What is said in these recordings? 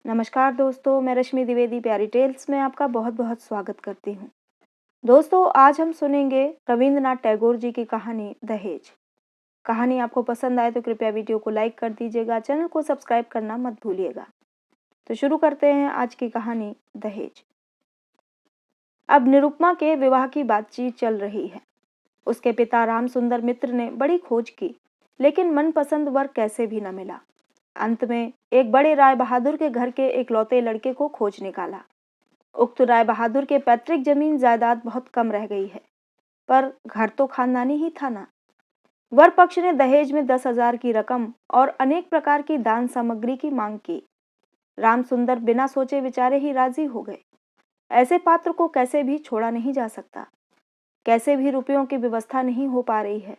नमस्कार दोस्तों, मैं रश्मि द्विवेदी प्यारी टेल्स में आपका बहुत बहुत स्वागत करती हूँ। दोस्तों, आज हम सुनेंगे रविंद्रनाथ टैगोर जी की कहानी दहेज। कहानी आपको पसंद आए तो कृपया वीडियो को लाइक कर दीजिएगा, चैनल को सब्सक्राइब करना मत भूलिएगा। तो शुरू करते हैं आज की कहानी दहेज। अब निरुपमा के विवाह की बातचीत चल रही है। उसके पिता राम सुंदर मित्र ने बड़ी खोज की, लेकिन मनपसंद वर कैसे भी न मिला। अंत में एक बड़े राय बहादुर के घर के इकलौते लड़के को खोज निकाला। उक्त राय बहादुर के पैतृक जमीन जायदाद बहुत कम रह गई है, पर घर तो खानदानी ही था ना। वर पक्ष ने दहेज में 10,000 की रकम और अनेक प्रकार की दान सामग्री की मांग की। राम सुंदर बिना सोचे विचारे ही राजी हो गए। ऐसे पात्र को कैसे भी छोड़ा नहीं जा सकता। कैसे भी रुपयों की व्यवस्था नहीं हो पा रही है।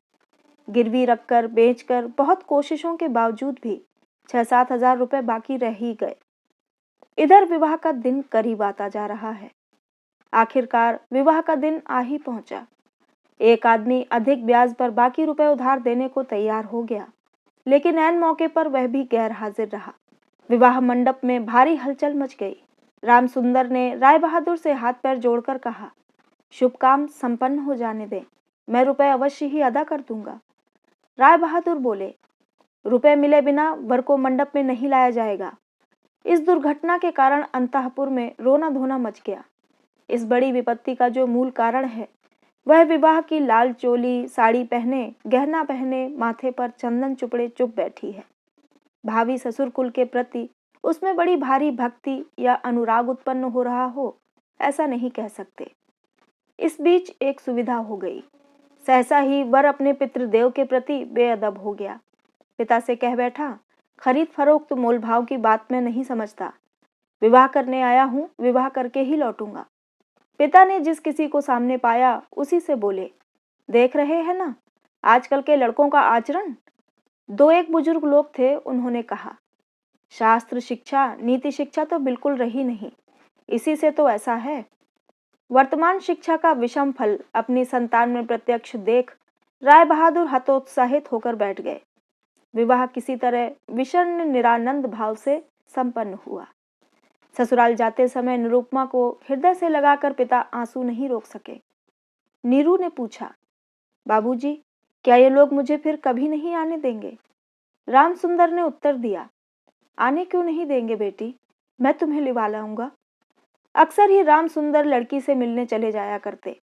गिरवी रखकर बेचकर बहुत कोशिशों के बावजूद भी 6-7 हजार रुपए बाकी रह ही गए। इधर विवाह का दिन करीब आता जा रहा है। आखिरकार विवाह का दिन आ ही पहुंचा। एक आदमी अधिक ब्याज पर बाकी रुपए उधार देने को तैयार हो गया, लेकिन ऐन मौके पर वह भी गैर हाजिर रहा। विवाह मंडप में भारी हलचल मच गई। राम सुंदर ने राय बहादुर से हाथ पैर जोड़कर कहा, शुभ काम संपन्न हो जाने दें, मैं रुपए अवश्य ही अदा कर दूंगा। राय बहादुर बोले, रुपए मिले बिना वर को मंडप में नहीं लाया जाएगा। इस दुर्घटना के कारण अंतःपुर में रोना धोना मच गया। इस बड़ी विपत्ति का जो मूल कारण है, वह विवाह की लाल चोली साड़ी पहने, गहना पहने, माथे पर चंदन चुपड़े चुप बैठी है। भावी ससुर कुल के प्रति उसमें बड़ी भारी भक्ति या अनुराग उत्पन्न हो रहा हो, ऐसा नहीं कह सकते। इस बीच एक सुविधा हो गई। सहसा ही वर अपने पितृदेव के प्रति बेअदब हो गया। पिता से कह बैठा, खरीद फरोख्त मोल भाव की बात मैं नहीं समझता। विवाह करने आया हूँ, विवाह करके ही लौटूंगा। पिता ने जिस किसी को सामने पाया उसी से बोले, देख रहे हैं ना आजकल के लड़कों का आचरण। दो एक बुजुर्ग लोग थे, उन्होंने कहा, शास्त्र शिक्षा नीति शिक्षा तो बिल्कुल रही नहीं, इसी से तो ऐसा है। वर्तमान शिक्षा का विषम फल अपनी संतान में प्रत्यक्ष देख राय बहादुर हतोत्साहित होकर बैठ गए। विवाह किसी तरह विषण्ण निरानंद भाव से संपन्न हुआ। ससुराल जाते समय निरुपमा को हृदय से लगाकर पिता आंसू नहीं रोक सके। नीरू ने पूछा, बाबूजी, क्या ये लोग मुझे फिर कभी नहीं आने देंगे? राम सुंदर ने उत्तर दिया, आने क्यों नहीं देंगे बेटी, मैं तुम्हें लिवा लाऊंगा। अक्सर ही राम सुंदर लड़की से मिलने चले जाया करते,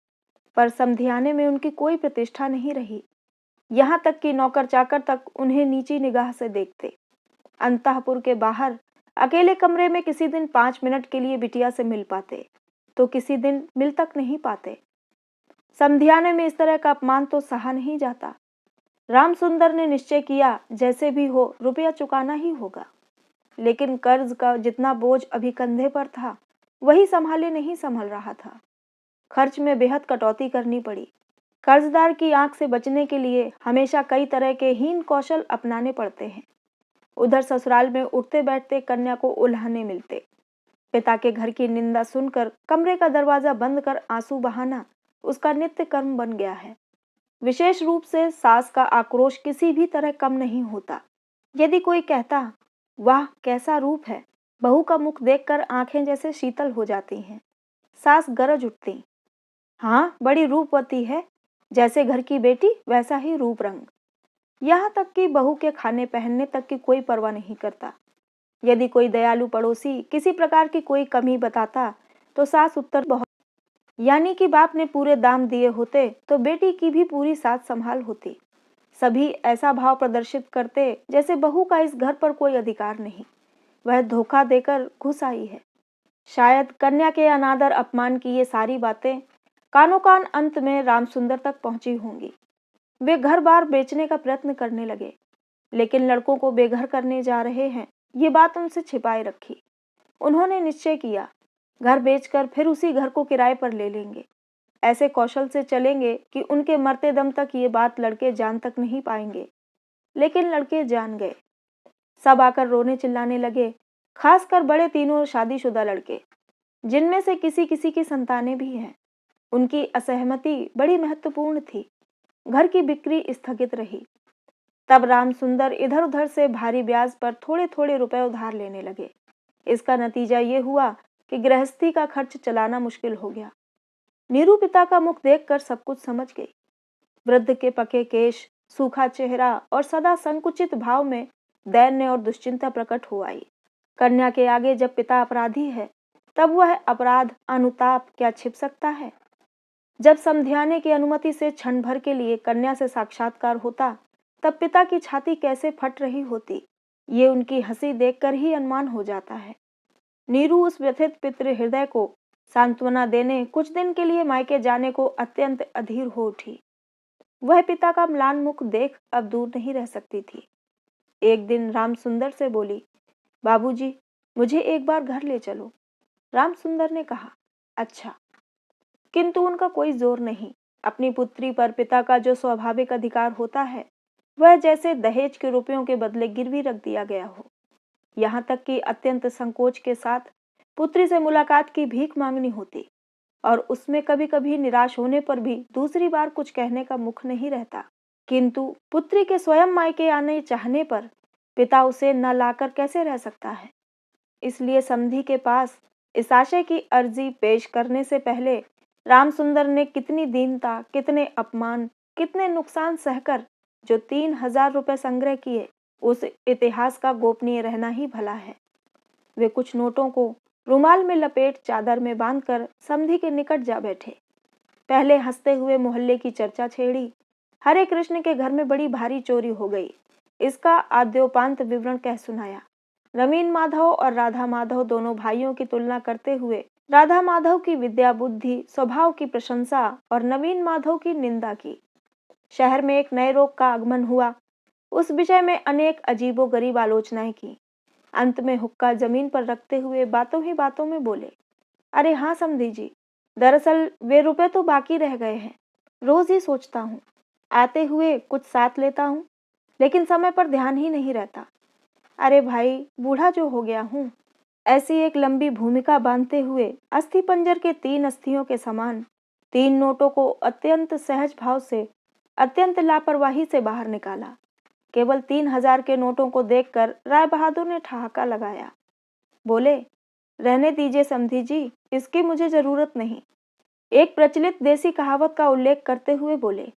पर समधियाने में उनकी कोई प्रतिष्ठा नहीं रही। यहाँ तक कि नौकर चाकर तक उन्हें नीची निगाह से देखते। अंतःपुर के बाहर अकेले कमरे में किसी दिन 5 मिनट के लिए बिटिया से मिल पाते, तो किसी दिन मिल तक नहीं पाते। समधियाने में इस तरह का अपमान तो सहा नहीं जाता। राम सुंदर ने निश्चय किया, जैसे भी हो रुपया चुकाना ही होगा। लेकिन कर्ज का जितना बोझ अभी कंधे पर था, वही संभाले नहीं संभल रहा था। खर्च में बेहद कटौती करनी पड़ी। कर्जदार की आंख से बचने के लिए हमेशा कई तरह के हीन कौशल अपनाने पड़ते हैं। उधर ससुराल में उठते बैठते कन्या को उल्हाने मिलते। पिता के घर की निंदा सुनकर कमरे का दरवाजा बंद कर आंसू बहाना उसका नित्य कर्म बन गया है। विशेष रूप से सास का आक्रोश किसी भी तरह कम नहीं होता। यदि कोई कहता, वाह कैसा रूप है, बहू का मुख देखकर आंखें जैसे शीतल हो जाती हैं। सास गरज उठती, हाँ बड़ी रूपवती है, जैसे घर की बेटी वैसा ही रूप रंग। यहाँ तक कि बहू के खाने पहनने तक की कोई परवाह नहीं करता। यदि कोई दयालु पड़ोसी किसी प्रकार की कोई कमी बताता, तो सास उत्तर बहुत, यानी कि बाप ने पूरे दाम दिए होते तो बेटी की भी पूरी साथ संभाल होती। सभी ऐसा भाव प्रदर्शित करते जैसे बहू का इस घर पर कोई अधिकार नहीं, वह धोखा देकर घुस आई है। शायद कन्या के अनादर अपमान की ये सारी बातें कानों कान अंत में राम सुंदर तक पहुंची होंगी। वे घर बार बेचने का प्रयत्न करने लगे, लेकिन लड़कों को बेघर करने जा रहे हैं, ये बात उनसे छिपाए रखी। उन्होंने निश्चय किया, घर बेचकर फिर उसी घर को किराए पर ले लेंगे। ऐसे कौशल से चलेंगे कि उनके मरते दम तक ये बात लड़के जान तक नहीं पाएंगे। लेकिन लड़के जान गए। सब आकर रोने चिल्लाने लगे, खासकर बड़े तीनों शादीशुदा लड़के, जिनमें से किसी किसी की संतानें भी हैं। उनकी असहमति बड़ी महत्वपूर्ण थी। घर की बिक्री स्थगित रही। तब राम सुंदर इधर उधर से भारी ब्याज पर थोड़े थोड़े रुपए उधार लेने लगे। इसका नतीजा ये हुआ कि गृहस्थी का खर्च चलाना मुश्किल हो गया। नीरू पिता का मुख देखकर सब कुछ समझ गई। वृद्ध के पके केश, सूखा चेहरा और सदा संकुचित भाव में दैन्य और दुश्चिंता प्रकट हो आई। कन्या के आगे जब पिता अपराधी है, तब वह अपराध अनुताप क्या छिप सकता है? जब समधियाने की अनुमति से क्षण भर के लिए कन्या से साक्षात्कार होता, तब पिता की छाती कैसे फट रही होती, ये उनकी हंसी देखकर ही अनुमान हो जाता है। नीरू उस व्यथित पितृ हृदय को सांत्वना देने कुछ दिन के लिए मायके जाने को अत्यंत अधीर हो उठी। वह पिता का म्लान मुख देख अब दूर नहीं रह सकती थी। एक दिन राम सुंदर से बोली, बाबूजी, मुझे एक बार घर ले चलो। राम सुंदर ने कहा, अच्छा। किंतु उनका कोई जोर नहीं। अपनी पुत्री पर पिता का जो स्वाभाविक अधिकार होता है, वह जैसे दहेज के रुपयों के बदले गिरवी रख दिया गया हो। यहाँ तक कि अत्यंत संकोच के साथ पुत्री से मुलाकात की भीख मांगनी होती, और उसमें कभी कभी निराश होने पर भी दूसरी बार कुछ कहने का मुख नहीं रहता। किंतु पुत्री के स्वयं मायके आने चाहने पर पिता उसे न लाकर कैसे रह सकता है? इसलिए समधी के पास इस आशय की अर्जी पेश करने से पहले रामसुंदर ने कितनी दीनता, कितने अपमान, कितने नुकसान सहकर जो 3,000 रुपए संग्रह किए, उस इतिहास का गोपनीय रहना ही भला है। वे कुछ नोटों को रुमाल में लपेट चादर में बांधकर समधी के निकट जा बैठे। पहले हंसते हुए मोहल्ले की चर्चा छेड़ी। हरे कृष्ण के घर में बड़ी भारी चोरी हो गई, इसका आद्योपांत विवरण कह सुनाया। नवीन माधव और राधा माधव दोनों भाइयों की तुलना करते हुए राधा माधव की विद्या, बुद्धि, स्वभाव की प्रशंसा और नवीन माधव की निंदा की। शहर में एक नए रोग का आगमन हुआ, उस विषय में अनेक अजीबोगरीब आलोचनाएं की। अंत में हुक्का जमीन पर रखते हुए बातों ही बातों में बोले, अरे हाँ समधी जी, दरअसल वे रुपए तो बाकी रह गए हैं। रोज ही सोचता हूँ, आते हुए कुछ साथ लेता हूँ, लेकिन समय पर ध्यान ही नहीं रहता। अरे भाई, बूढ़ा जो हो गया हूँ। ऐसी एक लंबी भूमिका बांधते हुए अस्थि पंजर के 3 अस्थियों के समान 3 नोटों को अत्यंत सहज भाव से, अत्यंत लापरवाही से बाहर निकाला। केवल 3,000 के नोटों को देखकर राय बहादुर ने ठहाका लगाया। बोले, रहने दीजिए समधी जी, इसकी मुझे जरूरत नहीं। एक प्रचलित देसी कहावत का उल्लेख करते हुए बोले,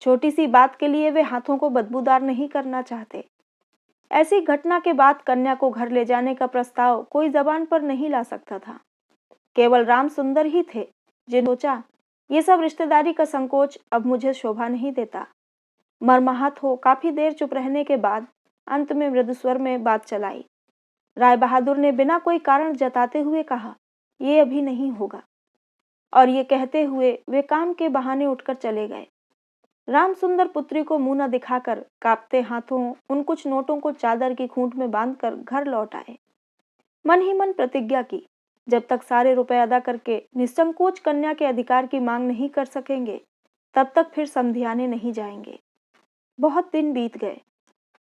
छोटी सी बात के लिए वे हाथों को बदबूदार नहीं करना चाहते। ऐसी घटना के बाद कन्या को घर ले जाने का प्रस्ताव कोई जबान पर नहीं ला सकता था। केवल राम सुंदर ही थे जिन्हें सोचा, ये सब रिश्तेदारी का संकोच अब मुझे शोभा नहीं देता। मर्माहत हो काफी देर चुप रहने के बाद अंत में मृदु स्वर में बात चलाई। राय बहादुर ने बिना कोई कारण जताते हुए कहा, ये अभी नहीं होगा। और ये कहते हुए वे काम के बहाने उठकर चले गए। राम सुंदर पुत्री को मुंह न दिखाकर कांपते हाथों उन कुछ नोटों को चादर की खूंट में बांधकर घर लौट आए। मन ही मन प्रतिज्ञा की, जब तक सारे रुपए अदा करके निसंकोच कन्या के अधिकार की मांग नहीं कर सकेंगे, तब तक फिर समधियाने नहीं जाएंगे। बहुत दिन बीत गए।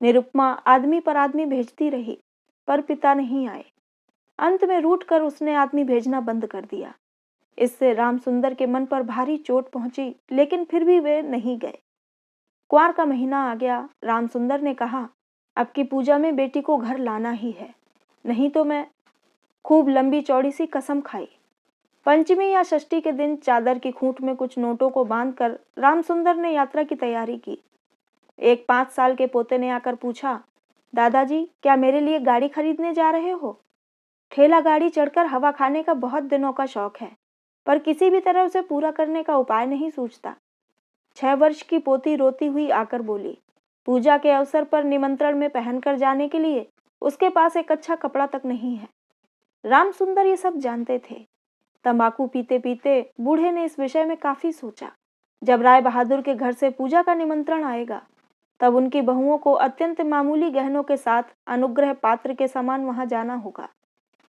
निरुपमा आदमी पर आदमी भेजती रही, पर पिता नहीं आए। अंत में रूठ कर उसने आदमी भेजना बंद कर दिया। इससे राम सुंदर के मन पर भारी चोट पहुंची, लेकिन फिर भी वे नहीं गए। कुंवार का महीना आ गया। राम सुंदर ने कहा, अब की पूजा में बेटी को घर लाना ही है, नहीं तो मैं खूब लंबी चौड़ी सी कसम खाई। पंचमी या षष्ठी के दिन चादर की खूंट में कुछ नोटों को बांधकर राम सुंदर ने यात्रा की तैयारी की। एक 5 साल के पोते ने आकर पूछा, दादाजी, क्या मेरे लिए गाड़ी खरीदने जा रहे हो? ठेला गाड़ी चढ़कर हवा खाने का बहुत दिनों का शौक है, पर किसी भी तरह उसे पूरा करने का उपाय नहीं सूझता। 6 वर्ष की पोती रोती हुई आकर बोली, पूजा के अवसर पर निमंत्रण में पहनकर जाने के लिए उसके पास एक अच्छा कपड़ा तक नहीं है। राम सुंदर ये सब जानते थे। तंबाकू पीते पीते बूढ़े ने इस विषय में काफी सोचा। जब राय बहादुर के घर से पूजा का निमंत्रण आएगा, तब उनकी बहुओं को अत्यंत मामूली गहनों के साथ अनुग्रह पात्र के समान वहां जाना होगा।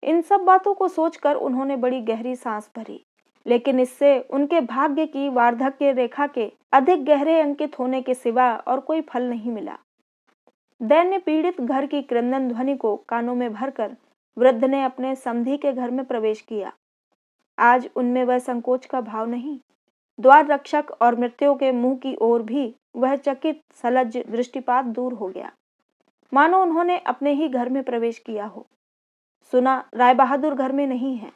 इन सब बातों को सोचकर उन्होंने बड़ी गहरी सांस भरी, लेकिन इससे उनके भाग्य की वार्धक्य रेखा के अधिक गहरे अंकित होने के सिवा और कोई फल नहीं मिला। दैन्य पीड़ित घर की क्रंदन ध्वनि को कानों में भरकर वृद्ध ने अपने समधी के घर में प्रवेश किया। आज उनमें वह संकोच का भाव नहीं। द्वार रक्षक और मृत्यु के मुंह की ओर भी वह चकित सलज्ज दृष्टिपात दूर हो गया, मानो उन्होंने अपने ही घर में प्रवेश किया हो। सुना राय बहादुर घर में नहीं है,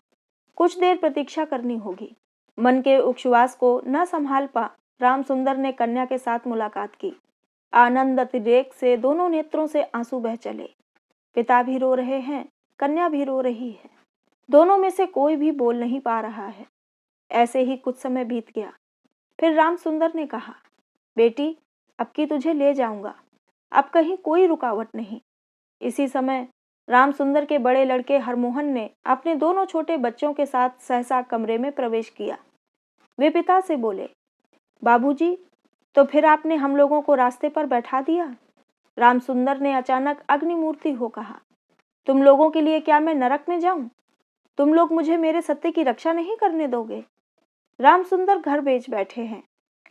कुछ देर प्रतीक्षा करनी होगी। मन के उपवास को न संभाल पा राम सुंदर ने कन्या के साथ मुलाकात की। आनंद अतिरेक से दोनों नेत्रों से आंसू बह चले। पिता भी रो रहे हैं, कन्या भी रो रही है। दोनों में से कोई भी बोल नहीं पा रहा है। ऐसे ही कुछ समय बीत गया। फिर राम सुंदर ने कहा, बेटी, अब की तुझे ले जाऊंगा, अब कहीं कोई रुकावट नहीं। इसी समय राम सुंदर के बड़े लड़के हरमोहन ने अपने दोनों छोटे बच्चों के साथ सहसा कमरे में प्रवेश किया। वे पिता से बोले, बाबूजी, तो फिर आपने हम लोगों को रास्ते पर बैठा दिया। राम सुंदर ने अचानक अग्निमूर्ति हो कहा, तुम लोगों के लिए क्या मैं नरक में जाऊं? तुम लोग मुझे मेरे सत्य की रक्षा नहीं करने दोगे? राम सुंदर घर बेच बैठे हैं।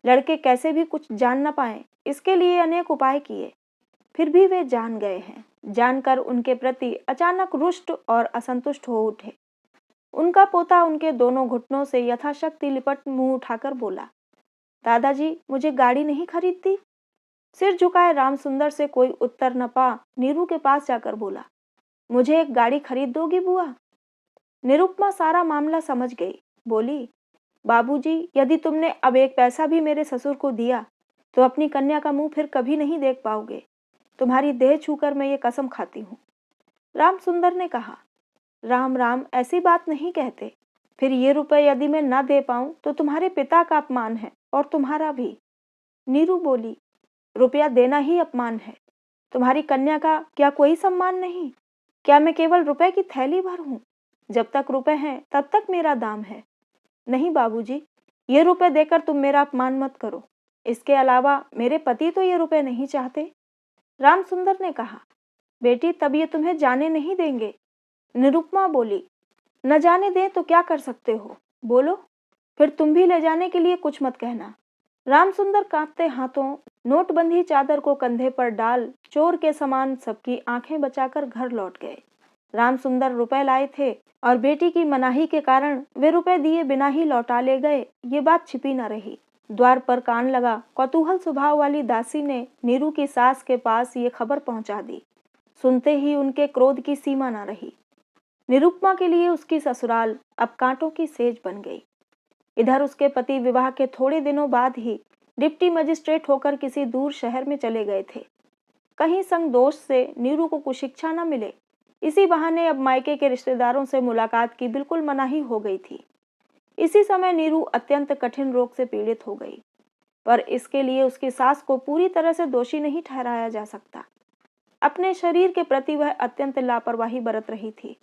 लड़के कैसे भी कुछ जान न पाए, इसके लिए अनेक उपाय किए, फिर भी वे जान गए हैं। जानकर उनके प्रति अचानक रुष्ट और असंतुष्ट हो उठे। उनका पोता उनके दोनों घुटनों से यथाशक्ति लिपट मुंह उठाकर बोला, दादाजी, मुझे गाड़ी नहीं खरीदती? सिर झुकाए राम सुंदर से कोई उत्तर न पा नीरू के पास जाकर बोला, मुझे एक गाड़ी खरीद दोगी बुआ? निरुपमा सारा मामला समझ गई। बोली, बाबूजी, यदि तुमने अब एक पैसा भी मेरे ससुर को दिया तो अपनी कन्या का मुंह फिर कभी नहीं देख पाओगे। तुम्हारी देह छूकर मैं ये कसम खाती हूँ। राम सुंदर ने कहा, राम राम, ऐसी बात नहीं कहते। फिर ये रुपए यदि मैं न दे पाऊं तो तुम्हारे पिता का अपमान है और तुम्हारा भी। नीरू बोली, रुपया देना ही अपमान है। तुम्हारी कन्या का क्या कोई सम्मान नहीं? क्या मैं केवल रुपए की थैली भर हूँ? जब तक रुपए हैं तब तक मेरा दाम है। नहीं बाबूजी, ये रुपए देकर तुम मेरा अपमान मत करो। इसके अलावा मेरे पति तो ये रुपए नहीं चाहते। राम सुंदर ने कहा, बेटी, तब ये तुम्हें जाने नहीं देंगे। निरुपमा बोली, न जाने दें तो क्या कर सकते हो, बोलो। फिर तुम भी ले जाने के लिए कुछ मत कहना। राम सुंदर कांपते हाथों नोटबंदी चादर को कंधे पर डाल चोर के समान सबकी आंखें बचाकर घर लौट गए। राम सुंदर रुपए लाए थे और बेटी की मनाही के कारण वे रुपए दिए बिना ही लौटा ले गए, ये बात छिपी न रही। द्वार पर कान लगा कौतूहल स्वभाव वाली दासी ने नीरू की सास के पास ये खबर पहुंचा दी। सुनते ही उनके क्रोध की सीमा न रही। निरुपमा के लिए उसकी ससुराल अब कांटों की सेज बन गई। इधर उसके पति विवाह के थोड़े दिनों बाद ही डिप्टी मजिस्ट्रेट होकर किसी दूर शहर में चले गए थे। कहीं संग दोष से नीरू को कुछ शिक्षा न मिले, इसी बहाने अब मायके के रिश्तेदारों से मुलाकात की बिल्कुल मनाही हो गई थी। इसी समय नीरू अत्यंत कठिन रोग से पीड़ित हो गई, पर इसके लिए उसकी सास को पूरी तरह से दोषी नहीं ठहराया जा सकता। अपने शरीर के प्रति वह अत्यंत लापरवाही बरत रही थी।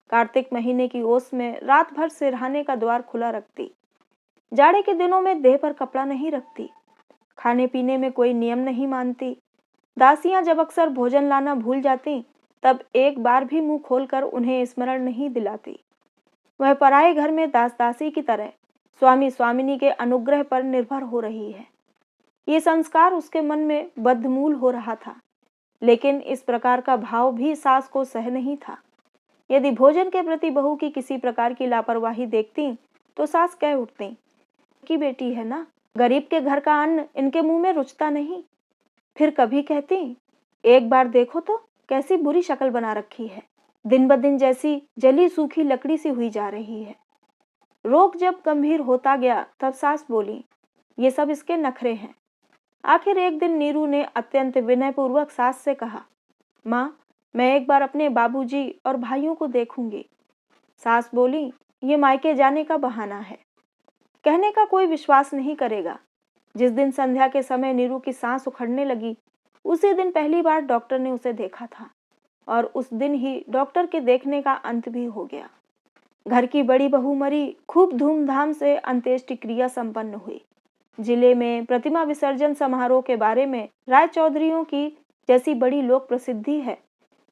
कार्तिक महीने की ओस में रात भर सिरहाने का द्वार खुला रखती। जाड़े के दिनों में देह पर कपड़ा नहीं रखती। खाने पीने में कोई नियम नहीं मानती। दासियां जब अक्सर भोजन लाना भूल जाती तब एक बार भी मुंह खोलकर उन्हें स्मरण नहीं दिलाती। वह पराये घर में दास दासी की तरह स्वामी स्वामिनी के अनुग्रह पर निर्भर हो रही है। ये संस्कार उसके मन में बद्धमूल हो रहा था, लेकिन इस प्रकार का भाव भी सास को सह नहीं था। यदि भोजन के प्रति बहू की किसी प्रकार की लापरवाही देखती तो सास कह उठती कि बेटी है ना, गरीब के घर का अन्न इनके मुंह में रुचता नहीं। फिर कभी कहती, एक बार देखो तो कैसी बुरी शक्ल बना रखी है, दिन ब दिन जैसी जली सूखी लकड़ी सी हुई जा रही है। रोग जब गंभीर होता गया तब सास बोली, ये सब इसके नखरे हैं। आखिर एक दिन नीरू ने अत्यंत विनयपूर्वक सास से कहा, माँ, मैं एक बार अपने बाबूजी और भाइयों को देखूंगी। सास बोली, ये मायके जाने का बहाना है, कहने का कोई विश्वास नहीं करेगा। जिस दिन संध्या के समय नीरू की सांस उखड़ने लगी, उसी दिन पहली बार डॉक्टर ने उसे देखा था और उस दिन ही डॉक्टर के देखने का अंत भी हो गया। घर की बड़ी बहू मरी, खूब धूमधाम से अंत्येष्टि क्रिया संपन्न हुई। जिले में प्रतिमा विसर्जन समारोह के बारे में राय चौधरियों की जैसी बड़ी लोक प्रसिद्धि है,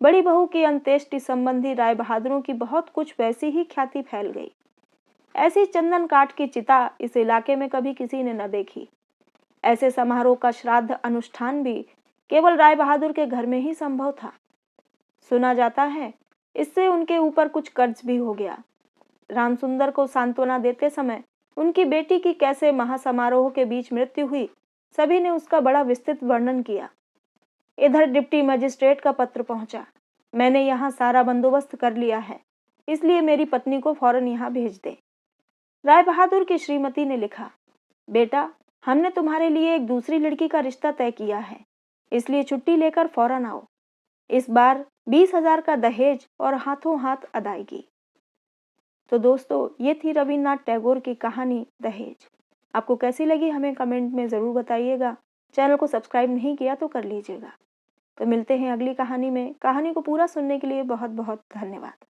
बड़ी बहू की अंत्येष्टि संबंधी राय बहादुरों की बहुत कुछ वैसी ही ख्याति फैल गई। ऐसी चंदन काठ की चिता इस इलाके में कभी किसी ने न देखी। ऐसे समारोह का श्राद्ध अनुष्ठान भी केवल राय बहादुर के घर में ही संभव था। सुना जाता है इससे उनके ऊपर कुछ कर्ज भी हो गया। राम सुंदर को सांत्वना देते समय उनकी बेटी की कैसे महासमारोह के बीच मृत्यु हुई, सभी ने उसका बड़ा विस्तृत वर्णन किया। इधर डिप्टी मजिस्ट्रेट का पत्र पहुंचा। मैंने यहाँ सारा बंदोबस्त कर लिया है, इसलिए मेरी पत्नी को फौरन यहाँ भेज दे। राय बहादुर की श्रीमती ने लिखा, बेटा, हमने तुम्हारे लिए एक दूसरी लड़की का रिश्ता तय किया है, इसलिए छुट्टी लेकर फौरन आओ। इस बार 20,000 का दहेज और हाथों हाथ अदायगी। तो दोस्तों, ये थी रविन्द्रनाथ टैगोर की कहानी दहेज। आपको कैसी लगी हमें कमेंट में ज़रूर बताइएगा। चैनल को सब्सक्राइब नहीं किया तो कर लीजिएगा। तो मिलते हैं अगली कहानी में। कहानी को पूरा सुनने के लिए बहुत बहुत धन्यवाद।